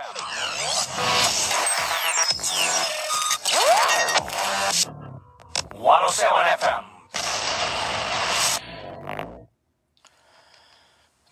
107 FM.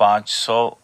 500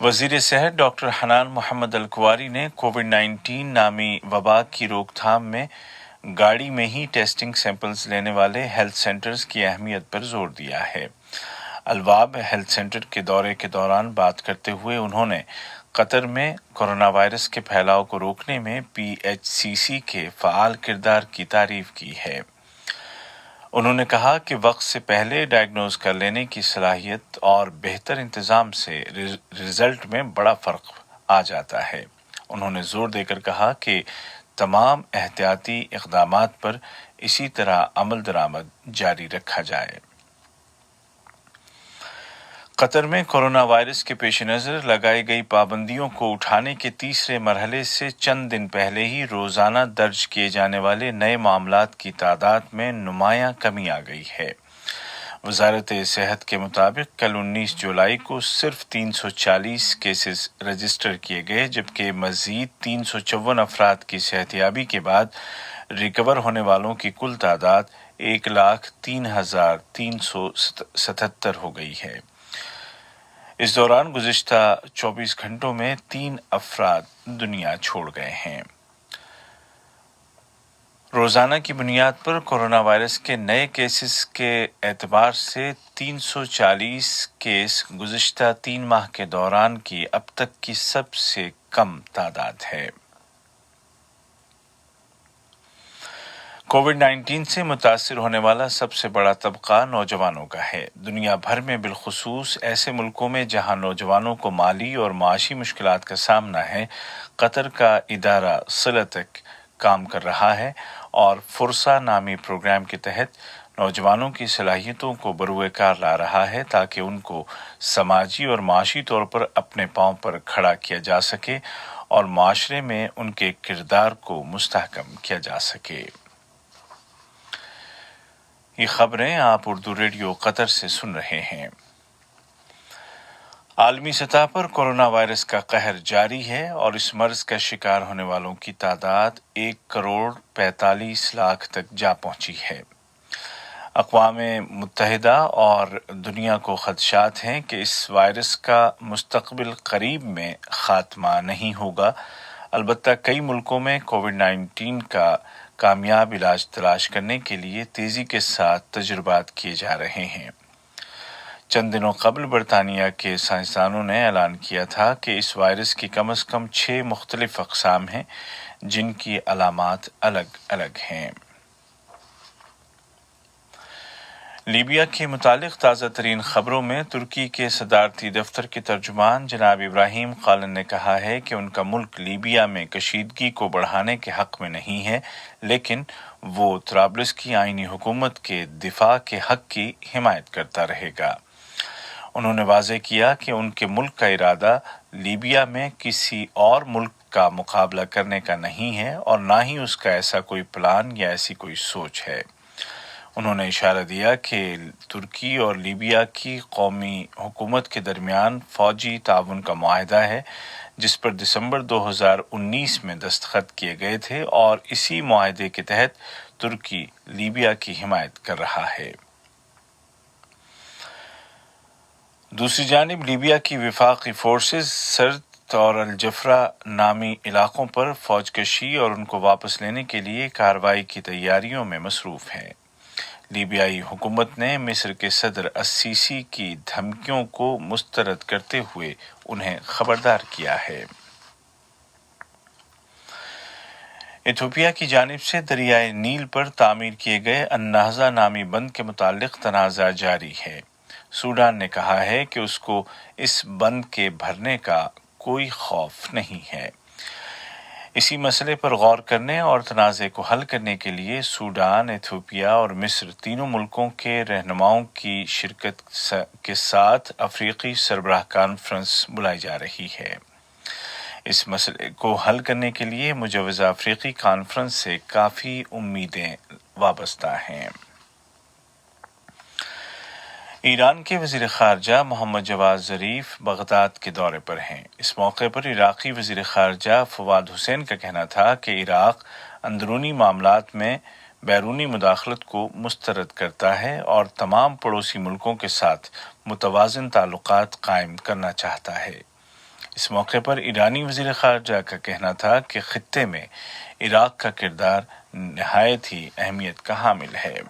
وزیر صحت doctor Hanan محمد الکواری نے کووڈ-19 نامی وبا کی روک تھام میں گاڑی میں ہی ٹیسٹنگ سیمپلز لینے والے ہیلتھ سینٹرز کی اہمیت پر زور دیا ہے۔ الواب ہیلتھ سینٹر کے دورے کے دوران بات کرتے ہوئے انہوں نے قطر میں کورونا وائرس کے پھیلاؤ کو روکنے میں PHCC کے فعال کردار کی تعریف کی ہے۔ انہوں نے کہا کہ وقت سے پہلے ڈائیگنوز کر لینے کی صلاحیت اور بہتر انتظام سے رزلٹ میں بڑا فرق آ جاتا ہے۔ انہوں نے زور دے کر کہا کہ تمام احتیاطی اقدامات پر اسی طرح عمل درآمد جاری رکھا جائے۔ قطر میں کورونا وائرس کے پیش نظر لگائی گئی پابندیوں کو اٹھانے کے تیسرے مرحلے سے چند دن پہلے ہی روزانہ درج کیے جانے والے نئے معاملات کی تعداد میں نمایاں کمی آ گئی ہے۔ وزارت صحت کے مطابق کل 19 جولائی کو صرف 340 کیسز رجسٹر کیے گئے، جبکہ مزید 354 افراد کی صحتیابی کے بعد ریکور ہونے والوں کی کل تعداد 1,03,377 ہو گئی ہے۔ اس دوران گزشتہ 24 گھنٹوں میں 3 افراد دنیا چھوڑ گئے ہیں۔ روزانہ کی بنیاد پر کورونا وائرس کے نئے کیسز کے اعتبار سے 340 کیس گزشتہ 3 ماہ کے دوران کی اب تک کی سب سے کم تعداد ہے۔ کووڈ-19 سے متاثر ہونے والا سب سے بڑا طبقہ نوجوانوں کا ہے۔ دنیا بھر میں بالخصوص ایسے ملکوں میں جہاں نوجوانوں کو مالی اور معاشی مشکلات کا سامنا ہے، قطر کا ادارہ صلتک کام کر رہا ہے اور فرصہ نامی پروگرام کے تحت نوجوانوں کی صلاحیتوں کو بروئے کار لا رہا ہے تاکہ ان کو سماجی اور معاشی طور پر اپنے پاؤں پر کھڑا کیا جا سکے اور معاشرے میں ان کے کردار کو مستحکم کیا جا سکے۔ یہ خبریں آپ اردو ریڈیو قطر سے سن رہے ہیں۔ عالمی سطح پر کورونا وائرس کا قہر جاری ہے اور اس مرض کا شکار ہونے والوں کی تعداد 1,45,00,000 تک جا پہنچی ہے۔ اقوام متحدہ اور دنیا کو خدشات ہیں کہ اس وائرس کا مستقبل قریب میں خاتمہ نہیں ہوگا۔ البتہ کئی ملکوں میں کووڈ-19 کا کامیاب علاج تلاش کرنے کے لیے تیزی کے ساتھ تجربات کیے جا رہے ہیں۔ چند دنوں قبل برطانیہ کے سائنسدانوں نے اعلان کیا تھا کہ اس وائرس کی کم از کم 6 مختلف اقسام ہیں جن کی علامات الگ الگ ہیں۔ لیبیا کے متعلق تازہ ترین خبروں میں ترکی کے صدارتی دفتر کے ترجمان جناب ابراہیم قالن نے کہا ہے کہ ان کا ملک لیبیا میں کشیدگی کو بڑھانے کے حق میں نہیں ہے، لیکن وہ طرابلس کی آئینی حکومت کے دفاع کے حق کی حمایت کرتا رہے گا۔ انہوں نے واضح کیا کہ ان کے ملک کا ارادہ لیبیا میں کسی اور ملک کا مقابلہ کرنے کا نہیں ہے اور نہ ہی اس کا ایسا کوئی پلان یا ایسی کوئی سوچ ہے۔ انہوں نے اشارہ دیا کہ ترکی اور لیبیا کی قومی حکومت کے درمیان فوجی تعاون کا معاہدہ ہے جس پر دسمبر 2019 میں دستخط کیے گئے تھے اور اسی معاہدے کے تحت ترکی لیبیا کی حمایت کر رہا ہے۔ دوسری جانب لیبیا کی وفاقی فورسز سرت اور الجفرا نامی علاقوں پر فوج کشی اور ان کو واپس لینے کے لیے کارروائی کی تیاریوں میں مصروف ہیں۔ لیبیائی حکومت نے مصر کے صدر السیسی کی دھمکیوں کو مسترد کرتے ہوئے انہیں خبردار کیا ہے۔ ایتھوپیا کی جانب سے دریائے نیل پر تعمیر کیے گئے النہضہ نامی بند کے متعلق تنازع جاری ہے۔ سوڈان نے کہا ہے کہ اس کو اس بند کے بھرنے کا کوئی خوف نہیں ہے۔ اسی مسئلے پر غور کرنے اور تنازع کو حل کرنے کے لیے سوڈان، ایتھوپیا اور مصر تینوں ملکوں کے رہنماؤں کی شرکت کے ساتھ افریقی سربراہ کانفرنس بلائی جا رہی ہے۔ اس مسئلے کو حل کرنے کے لیے مجوزہ افریقی کانفرنس سے کافی امیدیں وابستہ ہیں۔ ایران کے وزیر خارجہ محمد جواد ظریف بغداد کے دورے پر ہیں۔ اس موقع پر عراقی وزیر خارجہ فواد حسین کا کہنا تھا کہ عراق اندرونی معاملات میں بیرونی مداخلت کو مسترد کرتا ہے اور تمام پڑوسی ملکوں کے ساتھ متوازن تعلقات قائم کرنا چاہتا ہے۔ اس موقع پر ایرانی وزیر خارجہ کا کہنا تھا کہ خطے میں عراق کا کردار نہایت ہی اہمیت کا حامل ہے۔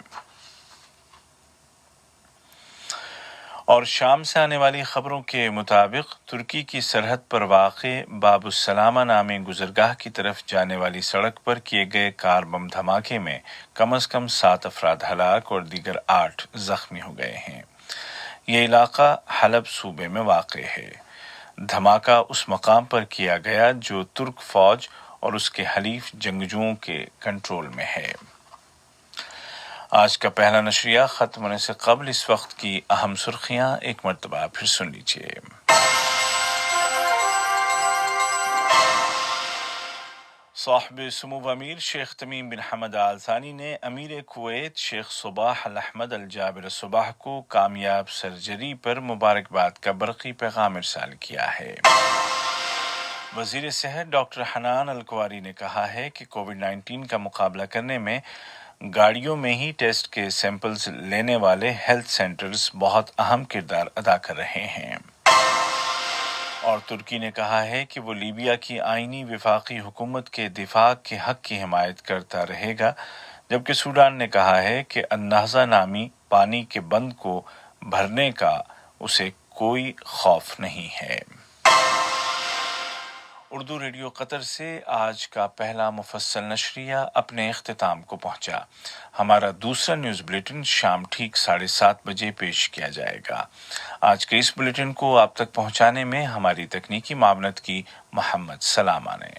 اور شام سے آنے والی خبروں کے مطابق ترکی کی سرحد پر واقع باب السلامہ نامی گزرگاہ کی طرف جانے والی سڑک پر کیے گئے کار بم دھماکے میں کم از کم 7 افراد ہلاک اور دیگر 8 زخمی ہو گئے ہیں۔ یہ علاقہ حلب صوبے میں واقع ہے۔ دھماکہ اس مقام پر کیا گیا جو ترک فوج اور اس کے حلیف جنگجوؤں کے کنٹرول میں ہے۔ آج کا پہلا نشریہ ختم ہونے سے قبل اس وقت کی اہم سرخیاں ایک مرتبہ پھر سن لیجیے۔ صاحب سمو امیر شیخ تمیم بن حمد آل ثانی نے امیر کویت شیخ صباح الاحمد الجابر صباح کو کامیاب سرجری پر مبارکباد کا برقی پیغام ارسال کیا ہے۔ وزیر صحت ڈاکٹر حنان الکواری نے کہا ہے کہ کووڈ-19 کا مقابلہ کرنے میں گاڑیوں میں ہی ٹیسٹ کے سیمپلز لینے والے ہیلتھ سینٹرز بہت اہم کردار ادا کر رہے ہیں۔ اور ترکی نے کہا ہے کہ وہ لیبیا کی آئینی وفاقی حکومت کے دفاع کے حق کی حمایت کرتا رہے گا، جبکہ سوڈان نے کہا ہے کہ النہضہ نامی پانی کے بند کو بھرنے کا اسے کوئی خوف نہیں ہے۔ اردو ریڈیو قطر سے آج کا پہلا مفصل نشریہ اپنے اختتام کو پہنچا۔ ہمارا دوسرا نیوز بلیٹن شام ٹھیک 7:30 بجے پیش کیا جائے گا۔ آج کے اس بلیٹن کو آپ تک پہنچانے میں ہماری تکنیکی معاونت کی محمد سلامہ نے۔